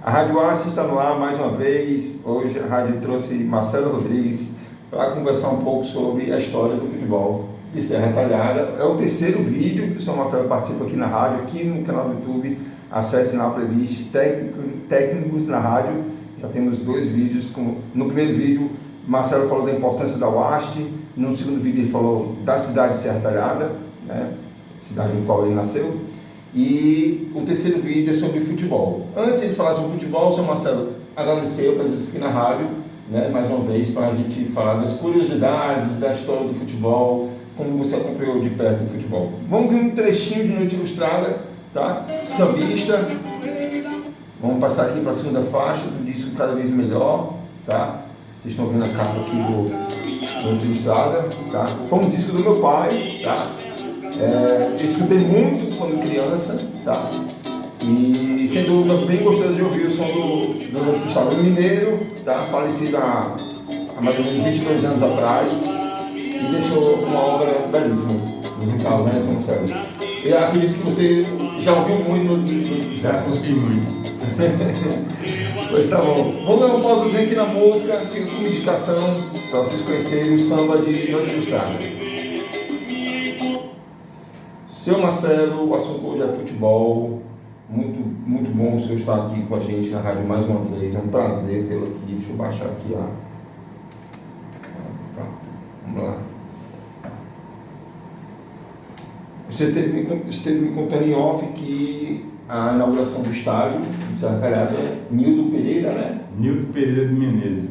A Rádio Aço está no ar mais uma vez. Hoje a rádio trouxe Marcelo Rodrigues para conversar um pouco sobre a história do futebol de Serra Talhada. É o terceiro vídeo que o Sr. Marcelo participa aqui na rádio, aqui no canal do YouTube. Acesse na playlist Técnicos na Rádio. Já temos 2 vídeos. No primeiro vídeo, Marcelo falou da importância da UAST. No segundo vídeo, ele falou da cidade de Serra Talhada, né? Cidade no qual ele nasceu. E o terceiro vídeo é sobre futebol. Antes de falar sobre futebol, o Sr. Marcelo agradeceu a presença aqui na rádio, né, mais uma vez, para a gente falar das curiosidades da história do futebol, como você acompanhou de perto o futebol. Vamos ver um trechinho de Noite Ilustrada, tá? Sambista. Vamos passar aqui para a segunda faixa do disco Cada Vez Melhor, tá? Vocês estão vendo a capa aqui do Noite Ilustrada, tá? Foi um disco do meu pai, tá? Eu escutei muito quando criança, tá? E sem dúvida bem gostoso de ouvir o som do Gustavo Mineiro, tá? Falecido há mais ou menos 22 anos atrás, e deixou uma obra belíssima, musical, né, São Marcelo? Eu acredito que você já ouviu muito. Já curti muito. Pois tá bom. Vamos dar uma pausazinha aqui na música, fica com indicação para vocês conhecerem o samba de Noite Ilustrada. Seu Marcelo, o assunto hoje é futebol. Muito bom o senhor estar aqui com a gente na rádio mais uma vez. É um prazer tê-lo aqui. Deixa eu baixar aqui a. Vamos lá. Você esteve me contando em off que a inauguração do estádio de Serra Talhada é Nildo Pereira, né? Nildo Pereira de Menezes.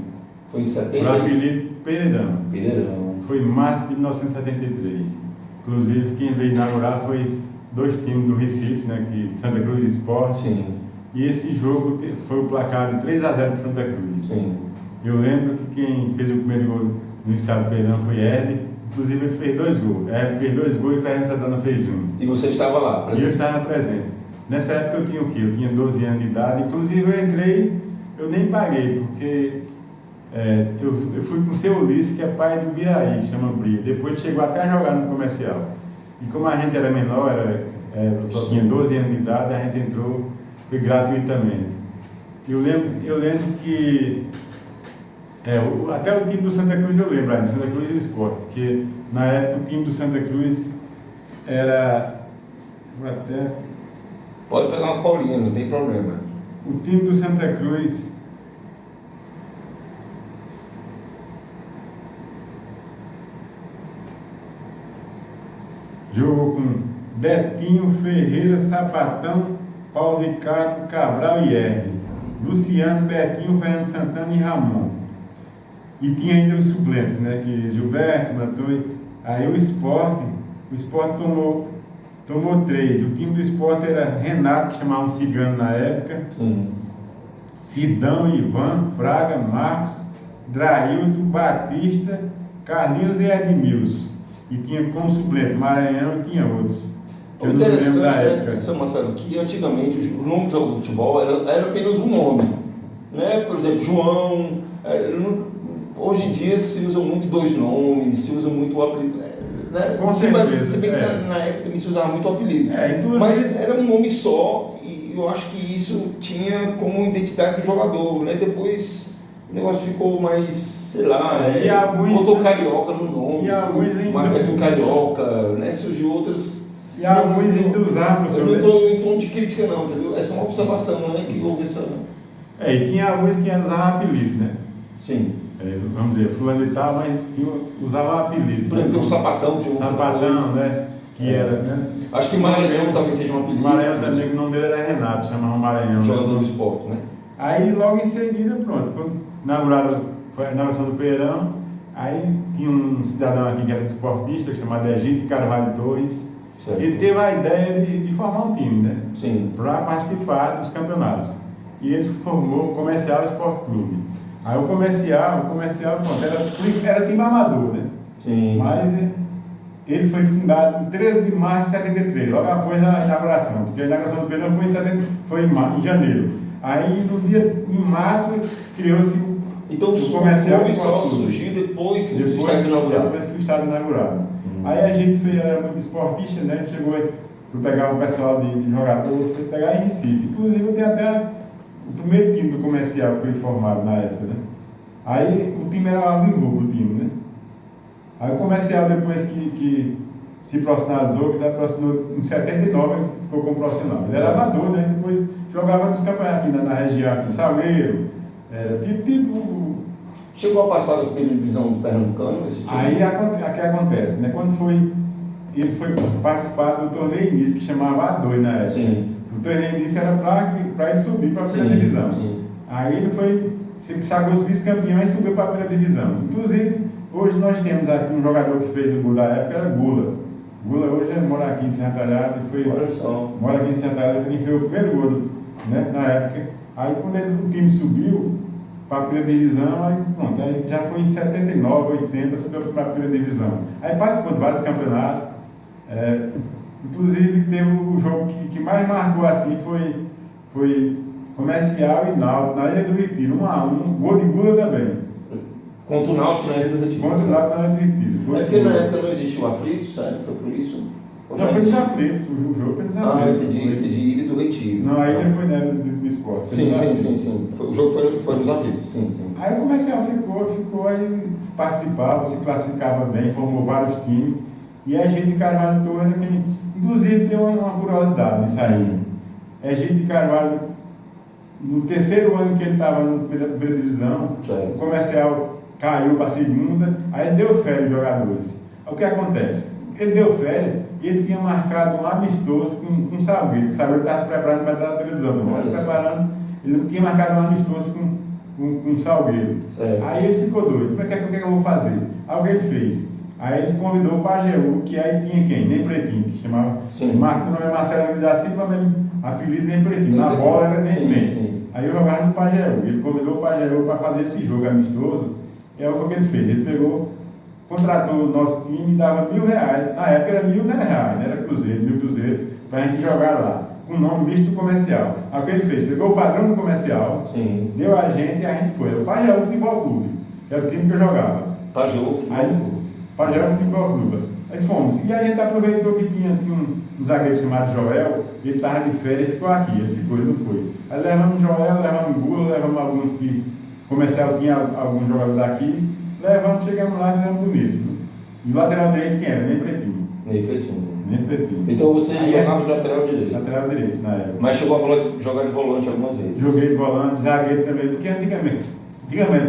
Foi em 70? Por apelido Pereirão. Pereirão. Foi em março de 1973. Inclusive, quem veio inaugurar foi 2 times do Recife, né, que Santa Cruz e Sport. Sim. E esse jogo foi o placar de 3-0 para Santa Cruz. Sim. Eu lembro que quem fez o primeiro gol no estado Pereirão foi Hebe. Inclusive, ele fez 2 gols. Hebe fez 2 gols e Fernando Santana fez 1. E você estava lá, presente? E eu estava presente. Nessa época eu tinha o quê? Eu tinha 12 anos de idade. Inclusive, eu entrei, eu nem paguei, porque eu fui com o seu Ulisses, que é pai do Biraí, chama Bria. Depois chegou até a jogar no comercial. E como a gente era menor, eu só tinha 12 anos de idade, a gente entrou, foi gratuitamente. Eu lembro que até o time do Santa Cruz eu lembro, do Santa Cruz e o Sport, porque na época o time do Santa Cruz era. Pode pegar uma colinha, não tem problema. O time do Santa Cruz jogou com Betinho, Ferreira, Sapatão, Paulo Ricardo, Cabral e Hermes. Luciano, Betinho, Fernando Santana e Ramon. E tinha ainda os suplentes, né? Que Gilberto, Mantoi. Aí o Sport tomou 3. O time do Sport era Renato, que chamavam Cigano na época. Sim. Sidão, Ivan, Fraga, Marcos, Drailton, Batista, Carlinhos e Edmilson. E tinha como suplente Maranhão e tinha outros. O interessante é, São Marcelo, que antigamente o nome do jogo de futebol era apenas um nome, né? Por exemplo, João. Hoje em dia se usam muito 2 nomes, se usa muito o apelido. Né? Com certeza. Se bem que na época também se usava muito o apelido. Inclusive, mas era um nome só e eu acho que isso tinha como identidade do jogador, né? Depois o negócio ficou mais, sei lá, botou Carioca no nome, Marcelo Carioca, né? Surgiu outros. E alguns ainda usavam. Eu não estou em ponto de crítica não, entendeu? Essa é uma observação, né? Que houve essa. E tinha alguns que usavam apelido, né? Sim. Vamos dizer, fulano e tal, mas usava apelido. Por exemplo, o Sapatão de um. Sapatão, né? Que era, né? Acho que Maranhão também seja um apelido. Maranhão também, o nome dele era Renato, chamava Maranhão. Jogador do esporte, né? Aí logo em seguida, pronto, quando foi a inauguração do Pereirão, aí tinha um cidadão aqui que era desportista, chamado Egito Carvalho Torres. Certo. Ele teve a ideia de formar um time, né? Sim. Para participar dos campeonatos. E ele formou o Comercial Esporte Clube. Aí o comercial, pronto, era time amador, né? Sim. Mas ele foi fundado em 13 de março de 73, logo após a inauguração, porque a inauguração do Pereirão foi em janeiro. Aí no dia, em março, criou-se então, o comercial só surgiu depois que o estádio inaugurado. Depois que o estádio inaugurado. Aí a gente era muito esportista, né? A gente chegou para pegar o pessoal de jogador, foi pegar em Recife. Inclusive tem até primeiro time do Comercial que foi formado na época, né? Aí o time era alvirrubro, o time, né? Aí o Comercial, depois que se profissionalizou, que se aproximou em 79, ele ficou como profissional. Ele era amador, né? Depois jogava nos campeonatos aqui na região, aqui em Salgueiro, tipo. Chegou a participar da primeira divisão do Pernambucano, esse time? Aí o que acontece, né? Ele foi participar do torneio início, que chamava A2 na época. Sim. O torneio início era para ele subir para a primeira divisão. Sim. Aí ele se sagrou vice-campeão e subiu para a primeira divisão. Inclusive, hoje nós temos aqui um jogador que fez o gol da época, era Gula. Gula hoje mora aqui em Serra Talhada, mora aqui em Serra Talhada, foi quem fez o primeiro gol, né, na época. Aí quando o time subiu para a primeira divisão, aí pronto, aí já foi em 79, 80, subiu para a primeira divisão. Aí participou de vários campeonatos, inclusive teve o jogo que mais marcou assim, foi Comercial e Náutico, na Ilha do Retiro, 1-1, gol de Gula também. Contra o Náutico na Ilha do Retiro. Contra o Náutico na Ilha do Retiro. É porque na época não existiu o Aflitos, sério? Foi por isso? Não, foi nos Aflitos, o jogo foi nos Aflitos. Entendi, Ilha do Retiro. Não, a ilha foi na Ilha do Esporte. Sim. O jogo foi nos Aflitos, sim. Aí o Comercial ficou, aí participava, se classificava bem, formou vários times. E a gente de Carvalho Torres, inclusive tem uma curiosidade nisso aí. A gente de Carvalho, no terceiro ano que ele estava na primeira divisão, o Comercial caiu para a segunda, aí ele deu férias aos jogadores. Aí o que acontece? Ele deu férias e ele tinha marcado um amistoso com o Salgueiro. O Salgueiro estava se preparando para entrar na televisão. Ele tinha marcado um amistoso com o Salgueiro. Aí ele ficou doido. O que é que eu vou fazer? Aí o que ele fez? Aí ele convidou o Pajeú, que aí tinha quem? Nem Pretinho, que chamava. O nome é Marcelo da Silva, mas apelido Nem Pretinho. Na bola era Nem. Aí eu jogava no Pajeú. Ele convidou o Pajeú para fazer esse jogo amistoso. E aí o que ele fez? Ele contratou o nosso time e dava R$1.000. Na época era R$1.000, não era Cruzeiro, 1.000 Cruzeiro, para a gente jogar lá, com o nome misto do Comercial. Aí o que ele fez? Pegou o padrão do Comercial, deu a gente e a gente foi. O Pajeú Futebol Clube, que era o time que eu jogava. Pajeú Futebol Clube. Aí fomos. E a gente aproveitou que tinha um zagueiro chamado Joel, ele estava de férias e ficou aqui. Ele não foi. Aí levamos Joel, levamos Gula, levamos alguns que Comercial tinha alguns jogadores aqui. Levamos, chegamos lá e fizemos bonito. E o lateral direito quem era? Nem Pretinho. Então você jogava de lateral direito? Lateral direito, na época. Mas chegou a jogar de volante algumas vezes? Joguei de volante, zagueiro também, porque antigamente,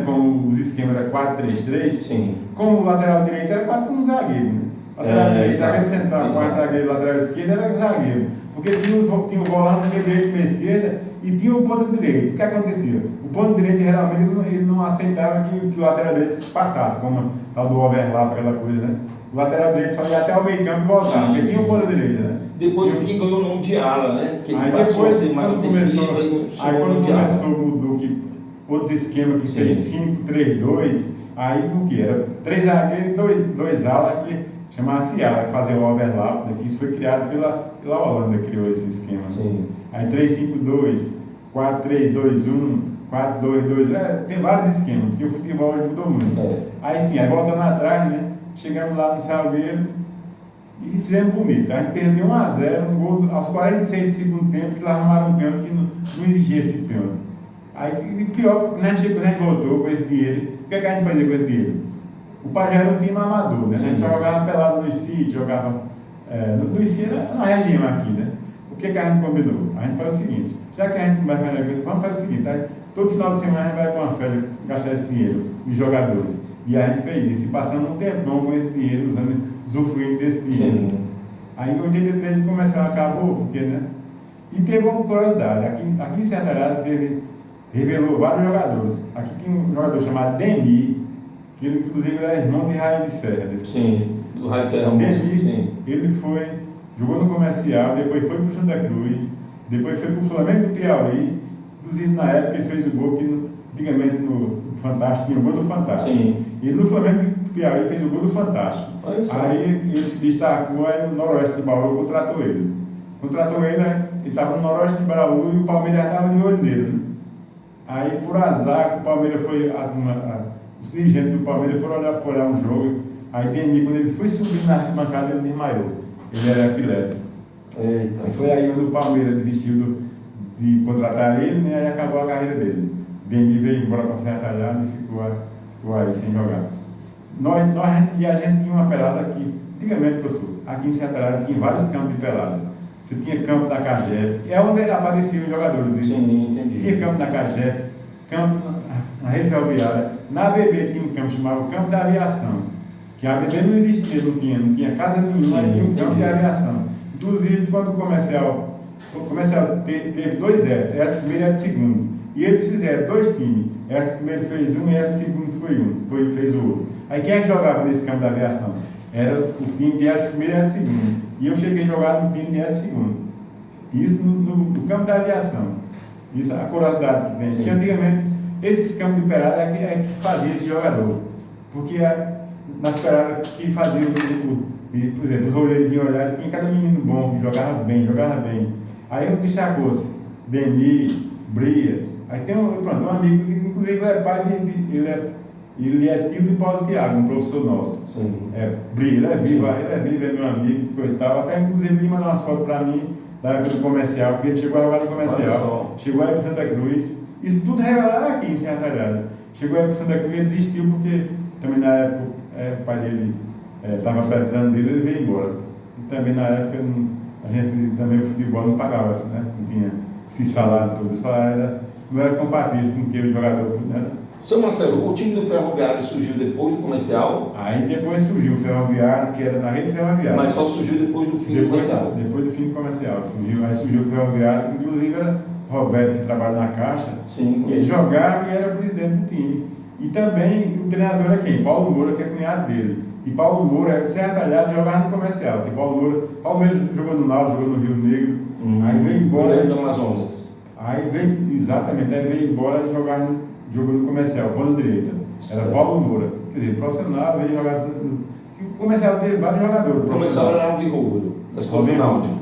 como os esquemas eram 4-3-3, como o lateral direito era quase como um zagueiro, né? Lateral direito, zagueiro central, quarto zagueiro, lateral esquerdo era zagueiro. Porque tinha o volante direito para a esquerda e tinha o ponto direito. O que acontecia? O ponto direito geralmente ele não aceitava que o lateral direito passasse, como tal do overlap, aquela coisa, né? O lateral direito só ia até o meio campo e voltava, porque tinha o ponto direito, né? Depois que ganhou o nome de ala, né? Que aí passou depois, a ser mais ofensivo, aí quando começou, mudou que outros esquemas que fez 5-3-2, aí o que? Era 3 zagueiros e 2 alas que chamava-se ala, que fazia o overlap, né? Que isso foi criado pela Holanda, criou esse esquema. Aí 3-5-2, 4-3-2-1, 4-2-2, tem vários esquemas, porque o futebol hoje mudou muito. Aí sim, aí voltando atrás, né? Chegamos lá no Salgueiro e fizemos bonito. A gente perdeu 1-0, um gol aos 46 do segundo tempo, que lá arrumaram um pênalti que não exigia esse pênalti. Aí, pior, quando a gente voltou com esse dinheiro, o que a gente fazia com esse dinheiro? O Pajé era um time amador, né? A gente só jogava pelado no sítios, jogava. No sítios era na região aqui, né? O que a gente combinou? A gente faz o seguinte: já que a gente vai fazer, vamos fazer o seguinte, aí, todo final de semana a gente vai para uma festa gastar esse dinheiro, os jogadores. E a gente fez isso, e passamos um tempão com esse dinheiro, usufruindo desse dinheiro. Aí em 83 começou, acabou, porque, né? E teve uma curiosidade, aqui em Serra Talhada revelou vários jogadores. Aqui tem um jogador chamado Demi, que ele inclusive era irmão de Raio de Serra. Do Raio de Serra. Demi, ele jogou no Comercial, depois foi para o Santa Cruz, depois foi para o Flamengo do Piauí, inclusive na época ele fez o gol que antigamente no Fantástico, tinha o gol do Fantástico. E no Flamengo do Piauí fez o gol do Fantástico. Aí ele se destacou, aí no Noroeste de Bauru contratou ele. Ele estava no Noroeste de Bauru e o Palmeiras estava de olho nele. Né? Aí por azar, o Palmeiras os dirigentes do Palmeiras foram olhar um jogo. Aí quando ele foi subir na arquibancada, ele desmaiou. Ele era epilético. E foi aí onde o Palmeiras desistiu de contratar ele, né? Aí acabou a carreira dele. Demi veio embora para Serra Talhada e ficou aí sem jogar. E a gente tinha uma pelada aqui, antigamente, professor, aqui em Serra Talhada tinha vários campos de pelada. Você tinha campo da Cagep, é onde apareciam os jogadores. Viu? Sim, entendi. Tinha campo da Cagep, campo na Rede Ferroviária. Na ABB tinha um campo chamado Campo da Aviação, que a ABB não existia, não tinha casa nenhuma, tinha um campo de aviação. Inclusive, quando o comercial teve dois Etos, Eto primeiro e Eto segundo. E eles fizeram dois times. Eto primeiro fez um e Eto segundo fez o outro. Aí quem é que jogava nesse campo da aviação? Era o time de Eto primeiro e Eto segundo. E eu cheguei a jogar no time de Eto segundo. Isso no campo da aviação. Isso é a curiosidade que tem. Porque antigamente, esses campos de pelada é que fazia esse jogador. Porque nas peladas que faziam, por exemplo, os olheiros vinham olhar, tinha cada menino bom que jogava bem. Aí eu destacou-se, Demi, Bria. Aí tem um amigo, inclusive ele é pai ele é tio de Paulo Thiago, um professor nosso. Sim. Bria, ele é vivo, é meu amigo, coitado. Até inclusive ele mandou umas fotos para mim da época do comercial, porque ele chegou a jogar no comercial, chegou aí para Santa Cruz. Isso tudo revelado aqui em Serra Talhada. Chegou aí para Santa Cruz e ele desistiu porque também na época o pai dele estava precisando dele, ele veio embora. E também na época a gente também o futebol não pagava, né? Não tinha esse salário todo. O salário não era compatível com o que o jogador, né? Seu Marcelo, o time do Ferroviário surgiu depois do comercial? Aí depois surgiu o Ferroviário, que era na Rede Ferroviária. Mas só surgiu depois do fim do comercial? Depois do fim do comercial. Aí surgiu o Ferroviário, inclusive era Roberto, que trabalha na Caixa. Sim. Ele jogava e era presidente do time. E também o treinador é quem? Paulo Moura, que é cunhado dele. E Paulo Moura era de Serra Talhada, jogava no comercial. Porque Paulo Moura jogou no Náutico, jogou no Rio Negro. Aí veio embora. Do Amazonas. Exatamente, aí veio embora e jogou no comercial, ponta direita. Era Paulo Moura. Quer dizer, profissional, veio jogar. O comercial teve vários jogadores. O comercial era o Vigouro, da escola do Náutico.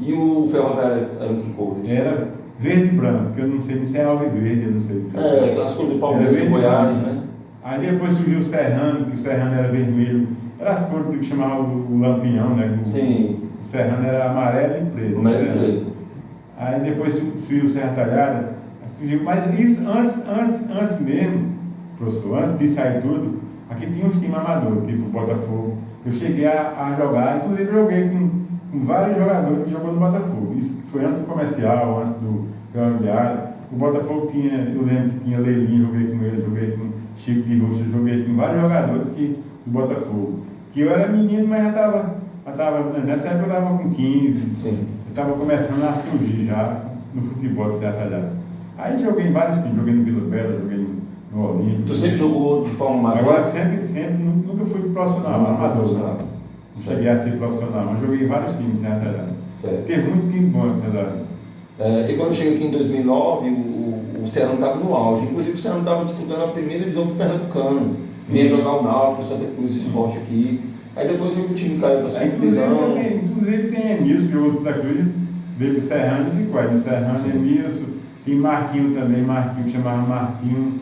E o Ferroviário era o que cores? Era verde e branco, que eu não sei nem se é alviverde, eu não sei. As cores do Palmeiras, do Goiás, né? Aí depois surgiu o Serrano, que o Serrano era vermelho. Era as cores do que chamava o Lampião, né? Sim. O Serrano era amarelo e preto. Amarelo e preto. Aí depois surgiu o Serra Talhada. Mas isso antes mesmo, professor, antes de sair tudo, aqui tinha uns times amadores, tipo o Botafogo. Eu cheguei a jogar, inclusive joguei com vários jogadores que jogou no Botafogo. Isso foi antes do comercial, antes do Ferroviário. O Botafogo eu lembro que tinha Leilinho, joguei com ele, joguei com Chico de Rocha, joguei com vários jogadores do Botafogo. Que eu era menino, mas já estava nessa época eu estava com 15. Sim. Eu estava começando a surgir já no futebol de Serra Talhada. Aí joguei em vários times, joguei no Vila Bela, joguei no Olímpico. Tu sempre jogou de forma amadora? Agora sempre, nunca fui profissional, amador. Não cheguei a ser profissional, mas joguei em vários times em Serra Talhada. Teve muito time bom em Serra Talhada. E quando eu cheguei aqui em 2009, o Serrano estava no auge. Inclusive o Serrano estava disputando a primeira divisão do Pernambucano. Vinha jogar o Náutico, o Santa Cruz Esporte aqui. Aí depois o time caiu para a segunda divisão. Inclusive tem Enilson, que jogou no Santa Cruz, veio pro Serrano e ficou aí no Serrano, Enilson. Tem Marquinho também, que chamava Marquinho.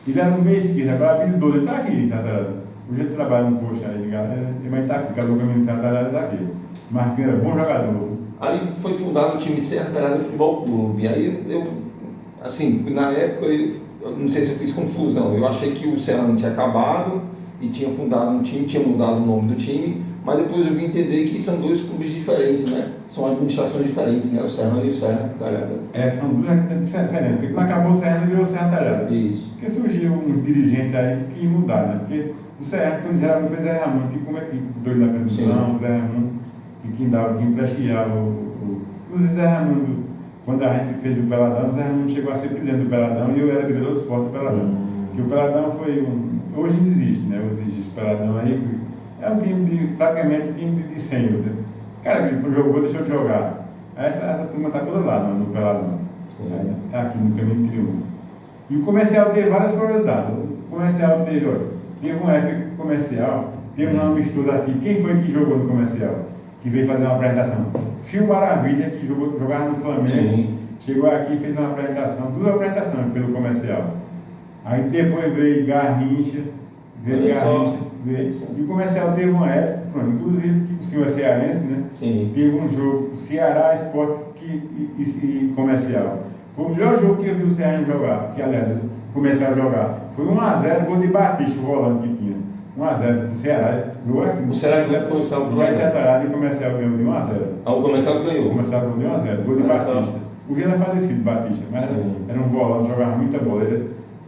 Ele era um meio esquerdo, agora habilidoso, ele está aqui em Serra Talhada. Hoje ele trabalha no posto aí, mas está aqui, casou com a menina de Serra Talhada, está aqui. Marquinho era bom jogador. Aí foi fundado o time Serra Talhada Futebol Clube. Aí eu, assim, na época, eu não sei se eu fiz confusão. Eu achei que o Serrano tinha acabado e tinha fundado um time, tinha mudado o nome do time, mas depois eu vim entender que são dois clubes diferentes, né? São administrações diferentes, né? O Serrano e o Serra Talhada. São duas diferentes, porque quando acabou o Serrano, virou o Serra Talhada. Isso. Porque surgiu uns dirigentes aí que mudaram, né? Porque o Serrano geralmente foi Zé Ramon, que como é que doido da produção, o Zé Ramon, que prestigiava o Zé Ramon, quando a gente fez o Peladão, o Zé Ramon chegou a ser presidente do Peladão e eu era diretor de esporte do Peladão. Que o Peladão foi hoje não existe, né? Hoje existe o Peladão aí, é um time praticamente um time de senhor, né? Cara, que jogou, deixou de jogar. Essa turma está toda lá no Peladão. É aqui no Caminho de Triunfo. E o comercial teve várias curiosidades. O comercial teve uma época que o comercial teve uma mistura aqui. Quem foi que jogou no comercial? Que veio fazer uma apresentação? Fio Maravilha, que jogava no Flamengo. Sim. Chegou aqui e fez uma apresentação, duas apresentações pelo comercial. Aí depois veio Garrincha, e o comercial teve uma época, pronto, inclusive que o senhor é cearense, né? Sim. Teve um jogo, Ceará, Sport e Comercial. Foi o melhor jogo que eu vi o Ceará jogar, que aliás, começaram a jogar. Foi 1x0, gol de Batista, o volante que tinha. 1x0 pro Ceará. O Ceará ganhou começou pro Ceará e Comercial ganhou de 1x0. Ah, o Comercial ganhou. O Comercial ganhou de 1x0, gol de Batista. O Gil é falecido, Batista, mas era um volante, jogava muita bola.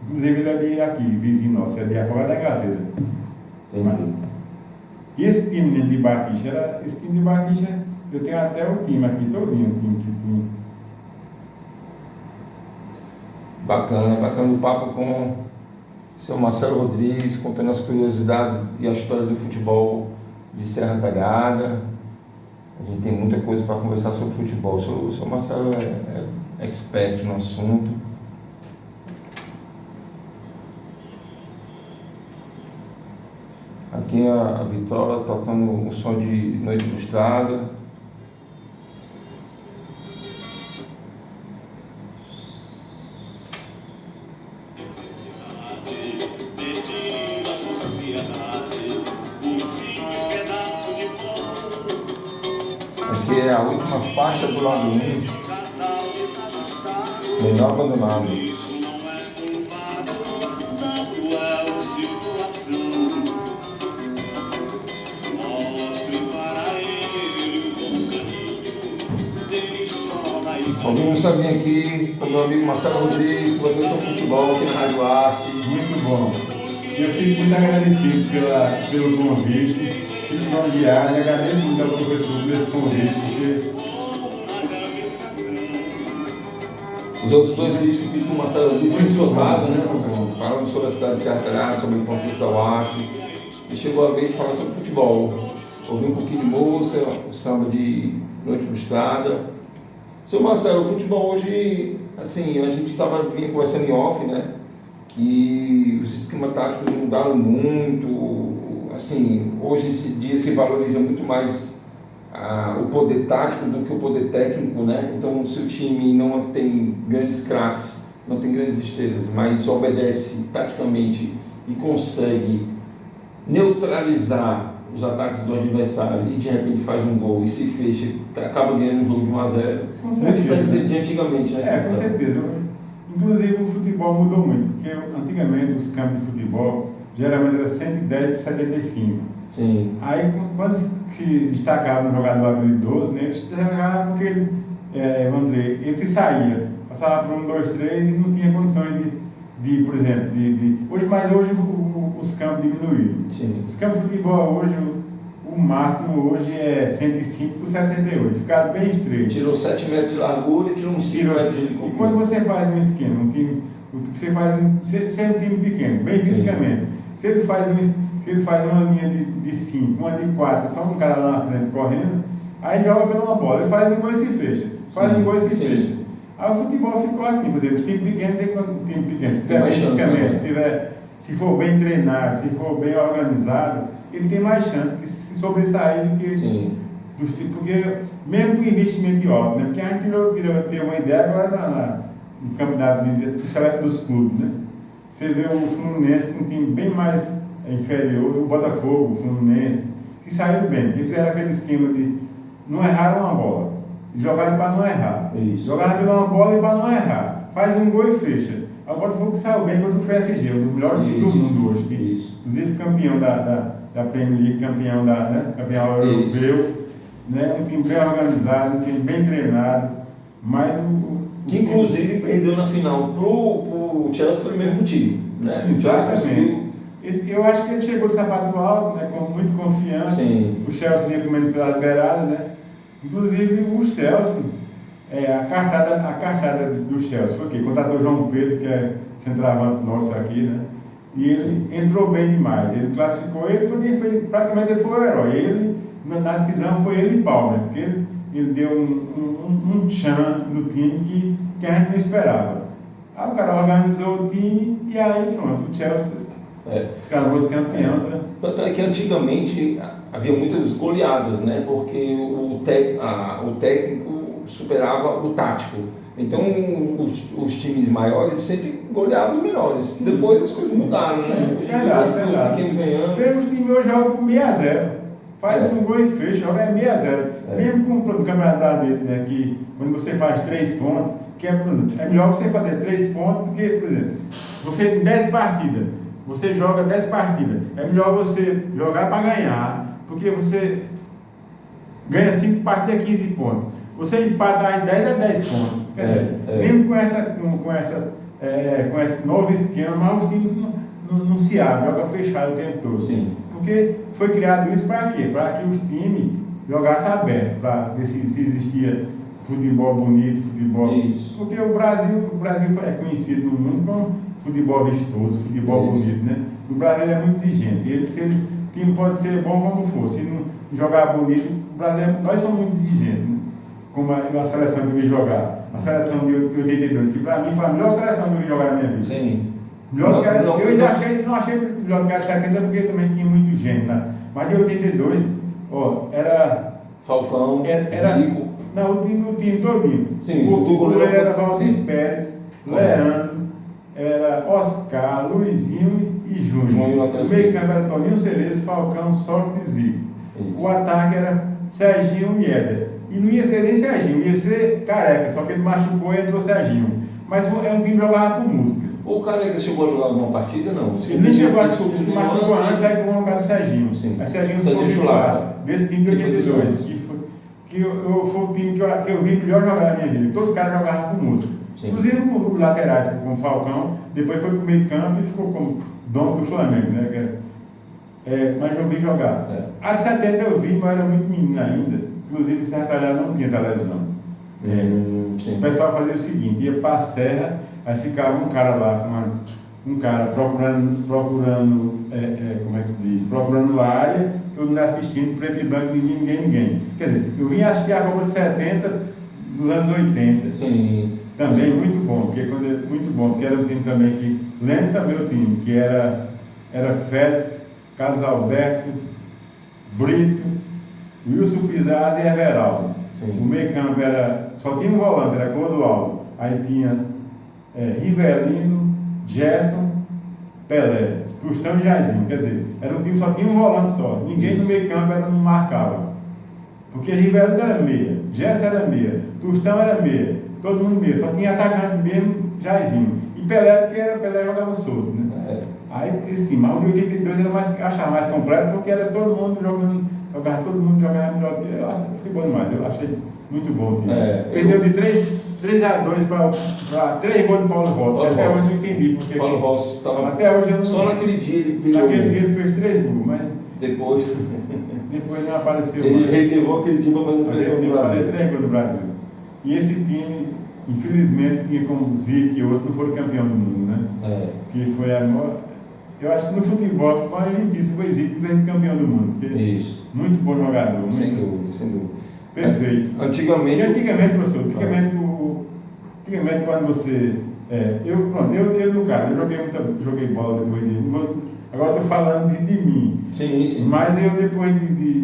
Inclusive ele é de aqui, vizinho nosso, é de Afogado da Gazeira. Entendi. E esse time de Batista, eu tenho até o time aqui, todinho, o time que tinha. Bacana o papo com o seu Marcelo Rodrigues, contando as curiosidades e a história do futebol de Serra Talhada. A gente tem muita coisa para conversar sobre futebol. O seu Marcelo é expert no assunto. Aqui a Vitória tocando o som de Noite Ilustrada. Aqui é a última faixa do lado 1. Menor abandonado. Ouvimos também aqui com o meu amigo Marcelo Rodrigues, conversando sobre futebol aqui na Rádio Arte. Muito bom. Eu fico muito agradecido pelo convite, fico elogiado e agradeço muito ao professor por esse convite, porque os outros dois vídeos que eu fiz com o Marcelo Rodrigues foi em sua casa, né? Falando sobre a cidade de Serra Talhada, sobre a importância da UASP. E chegou a vez de falar sobre futebol. Ouvi um pouquinho de música, o samba de Noite Ilustrada. Seu Marcelo, o futebol hoje, assim, a gente vinha conversando em off, né? Que os esquemas táticos mudaram muito, assim, hoje em dia se valoriza muito mais o poder tático do que o poder técnico, né? Então, se o time não tem grandes craques, não tem grandes estrelas, mas obedece taticamente e consegue neutralizar os ataques do adversário e de repente faz um gol e se fecha, acaba ganhando um jogo de 1x0. Muito diferente de antigamente, né? Com certeza. Inclusive o futebol mudou muito, porque antigamente os campos de futebol geralmente era 110 por 75. Sim. Aí quando se destacava um jogador habilidoso, né, eles jogavam porque vamos dizer, ele se saía, passava por 1, 2, 3 e não tinha condições de por exemplo, mas hoje os campos diminuíram. Sim. Os campos de futebol hoje, o máximo hoje é 105 por 68, ficaram bem estreitos. Tirou 7 metros de largura e tirou uns 5 metros de comprimento. E quando você faz um esquema, um time, você é um time pequeno, bem fisicamente, se ele faz uma linha de 5, uma de 4, só um cara lá na frente correndo, aí joga pela bola, ele faz um gol e se fecha, faz um gol e se fecha. Aí o futebol ficou assim, por exemplo, os times pequenos tem um time pequeno, se tiver bem fisicamente, se for bem treinado, se for bem organizado, ele tem mais chance de se sobressair do que dos tipos, porque mesmo com investimento alto, né? Porque a gente tem uma ideia agora no campeonato dos clubes, né? Você vê o Fluminense com um time bem mais inferior, o Botafogo, o Fluminense, que saíram bem, que fizeram aquele esquema de não erraram uma bola, jogaram para não errar. Isso. Jogaram pela uma bola e para não errar. Faz um gol e fecha. O Botafogo saiu bem contra o PSG, um dos melhores times do mundo hoje. Isso. Inclusive campeão da Premier League, campeão europeu, né? Um time bem organizado, um time bem treinado, mas que inclusive perdeu na final pro Chelsea pelo mesmo motivo, né? Exatamente. Eu acho que ele chegou de sapato alto, né? Com muito confiança. Sim. O Chelsea vinha comendo pelas beiradas, né? Inclusive o Chelsea, a cartada do Chelsea foi o quê? Contratou o João Pedro, que é centroavante nosso aqui, né? E ele entrou bem demais. Ele classificou, praticamente ele foi o herói. Ele, na decisão, foi ele e Palmer, porque ele deu um tchan no time que a gente não esperava. Aí o cara organizou o time e aí pronto, o Chelsea escravou-se campeão. Né? Tanto é que antigamente havia muitas goleadas, né? Porque o técnico superava o tático. Então os times maiores sempre goleavam os menores. Sim. Depois as coisas mudaram, né? Verdade. Os pequenos ganhando. Os times hoje jogam por 6-0. faz um gol e fecha, joga 6-0. Mesmo com o Campeonato Brasileiro, né, que quando você faz 3 pontos, que é melhor você fazer 3 pontos do que, por exemplo, você tem 10 partidas, você joga 10 partidas. É melhor você jogar para ganhar, porque você ganha 5 partidas, 15 pontos. Você empata as 10 a 10 pontos. Quer dizer, mesmo com esse novo esquema, mas o time não se abre, joga fechado o tempo todo. Sim. Porque foi criado isso para quê? Para que os times jogassem aberto, para ver se existia futebol bonito, futebol. Isso. Porque o Brasil é conhecido no mundo como futebol vistoso, futebol bonito, né? O Brasil é muito exigente. O time pode ser bom como for. Se não jogar bonito, o Brasil, nós somos muito exigentes, né? Como a seleção que eu vi jogar. A seleção de 82, que para mim foi a melhor seleção que eu vi jogar na minha vida. Sim. Melhor que eu ainda não achei melhor que a 70 porque também tinha muito gente, né? Mas de 82, era. Falcão, Zico. Não, o time todinho. Sim, o goleiro era Valdir sim. Pérez, Leandro, era Oscar, Luizinho e Júnior. O meio campo era Toninho Cerezo, Falcão, Sócrates e Zico. Isso. O ataque era Serginho e Éder. E não ia ser nem Serginho, ia ser Careca, só que ele machucou e entrou Serginho. Mas é um time que jogava com música. O Careca chegou a jogar alguma partida? Não. Ele nem chegou a se machucou antes, aí colocado Serginho. Sim. Aí Serginho ficou titular desse time de 82. Foi o time que eu vi melhor jogar na minha vida. Todos os caras jogavam com música. Sim. Inclusive os laterais, como Falcão, depois foi para o meio campo e ficou como dono do Flamengo, né? Mas eu vi jogar. A de 70 eu vi, mas era muito menino ainda. Inclusive, em Serra Talhada não tinha televisão. O pessoal fazia o seguinte, ia para a serra, aí ficava um cara lá, um cara procurando como é que se diz? Procurando a área, todo mundo assistindo, preto e branco, ninguém. Quer dizer, eu vim assistir a Copa de 70 dos anos 80. Sim. Também muito bom, porque era um time também que, lembro também o time, que era Félix, Carlos Alberto, Brito, Wilson Pizarro e Everaldo. Sim. O meio campo só tinha um volante, era Clodoaldo. Aí tinha Rivelino, Gerson, Pelé, Tostão e Jairzinho. Quer dizer, era um time que só tinha um volante só. Ninguém no meio campo não marcava. Porque Rivelino era meia, Gerson era meia, Tostão era meia, todo mundo meia. Só tinha atacante mesmo, Jairzinho. E Pelé, porque Pelé jogava solto, né? Aí esse time, o de 82 achava mais completo, porque era todo mundo jogava melhor do que eu. Acho que futebol demais, eu achei muito bom o time. Perdeu de 3-2 para 3 gols de Paulo Rossi. Até hoje eu não entendi porque. Paulo Rossi estava. Até hoje eu não. Só naquele dia ele pegou. Naquele dia ele fez 3 gols, mas. Depois não apareceu. Ele reservou aquele time para fazer 3 gols no Brasil. Fazer 3 gols no Brasil. E esse time, infelizmente, tinha como Zico e outros, não foram campeão do mundo, né? Que foi a maior. Eu acho que no futebol, a maior injustiça foi Zico ser campeão do mundo. Isso. Muito bom jogador. Sem dúvida. Perfeito. Antigamente, professor, antigamente quando você. Eu no caso, eu joguei bola depois de. Agora estou falando de mim. Sim. Mas eu depois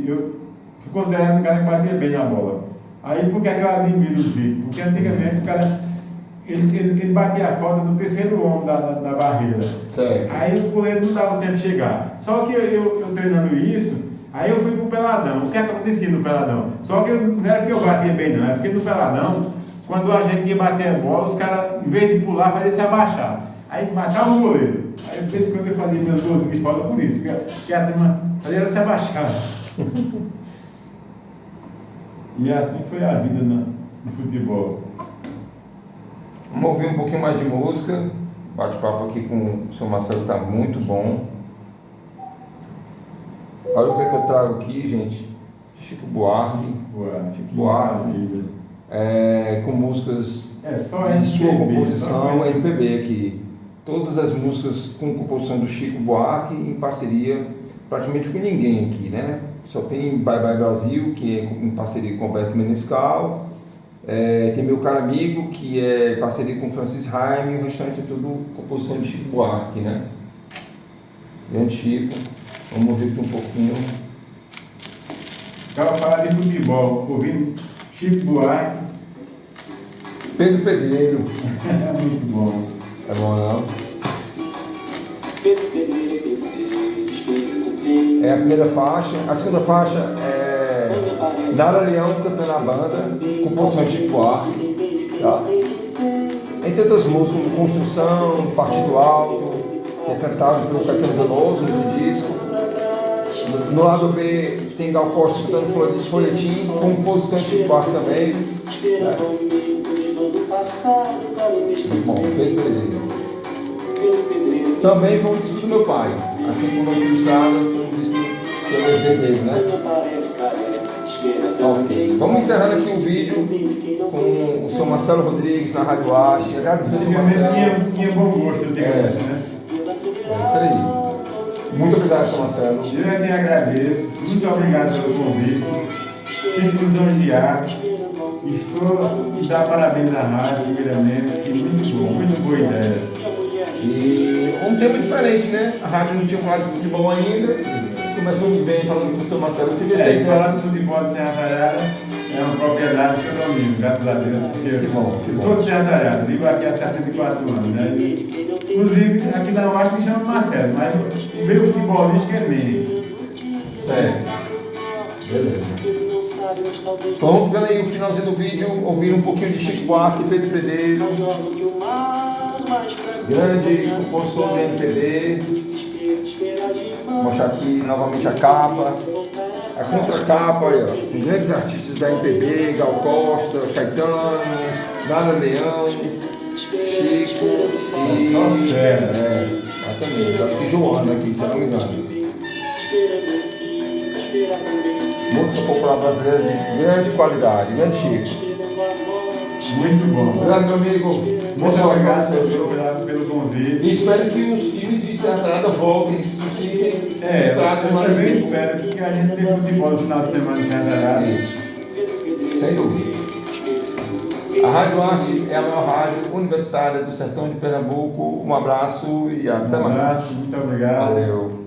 eu fui considerado um cara que batia bem na bola. Aí por que eu admiro o Zico? Porque antigamente o cara. Ele batia a falta no terceiro homem da barreira. Certo. Aí o goleiro não dava tempo de chegar. Só que eu treinando isso, aí eu fui pro peladão. O que acontecia no peladão? Só que não era que eu batia bem, não. É porque no peladão, quando a gente ia bater a bola, os caras, em vez de pular, faziam se abaixar. Aí matava o goleiro. Aí de vez em quando eu fazia meus gols de falta por isso. Porque a turma fazia se abaixar. E assim foi a vida no futebol. Vamos ouvir um pouquinho mais de música. Bate-papo aqui com o seu Marcelo está muito bom. Olha o que eu trago aqui, gente. Chico Buarque. Com músicas de sua composição, MPB aqui. Todas as músicas com composição do Chico Buarque em parceria praticamente com ninguém aqui, né? Só tem Bye Bye Brasil, que é em parceria com Alberto Menescal. Tem Meu Caro Amigo, que é parceria com Francis Raime, e o restante é tudo composição de Chico Buarque, né? Grande Chico. Vamos ouvir aqui um pouquinho. Estava falando de futebol, ouvindo Chico Buarque. Pedro Pedreiro. É muito bom. É bom, não? Pedro Pedreiro, você, É a primeira faixa. A segunda faixa é Nara Leão cantando a banda, composição de Chico Buarque, tá? Entre outras músicas, como Construção, Partido Alto, que é cantado pelo Caetano Veloso nesse disco. No lado B tem Gal Costa cantando Folhetim, composição de Chico Buarque também. Né? Muito bom, Pedro Pedreiro. Também foi um disco do meu pai, assim como o Ilustrada foi um disco que eu herdei dele, né? Ok, vamos encerrando aqui o vídeo com o seu Marcelo Rodrigues na Rádio Ache. Agradecendo o Marcelo. Tinha bom gosto, eu digo, né? É isso aí. Muito obrigado, seu Marcelo. Eu é quem agradeço. Muito obrigado pelo convite. Fico lisonjeado. Estou a dar parabéns à rádio, primeiramente. E muito boa ideia. E um tema diferente, né? A rádio não tinha falado de futebol ainda. Começamos bem falando com o seu Marcelo. Falar de futebol de Serra Talhada é uma propriedade que eu domino, graças a Deus. Porque eu sou de Serra Talhada, vivo aqui há 64 anos. Né? Inclusive, aqui na UASP me chama Marcelo, mas o meu futebolístico é meio. Certo. Beleza. Então vamos ficando aí o finalzinho do vídeo, ouvir um pouquinho de Chico Buarque, Pedro Pedreiro, grande compositor do MPB. Vou mostrar aqui novamente a capa, a contracapa, aí, ó, com grandes artistas da MPB, Gal Costa, Caetano, Nara Leão, Chico e... exatamente, acho que Joana aqui, se eu não me engano. Música popular brasileira de grande qualidade, grande Chico. Muito bom. Obrigado, meu amigo. Muito obrigado pelo convite. E espero que os times de Serra Talhada voltem, suscitem. Eu também espero que a gente tenha futebol no final de semana em Serra Talhada. Isso. Sem dúvida. A Rádio Ache é a maior rádio universitária do sertão de Pernambuco. Um abraço e até mais. Um abraço, muito obrigado. Valeu.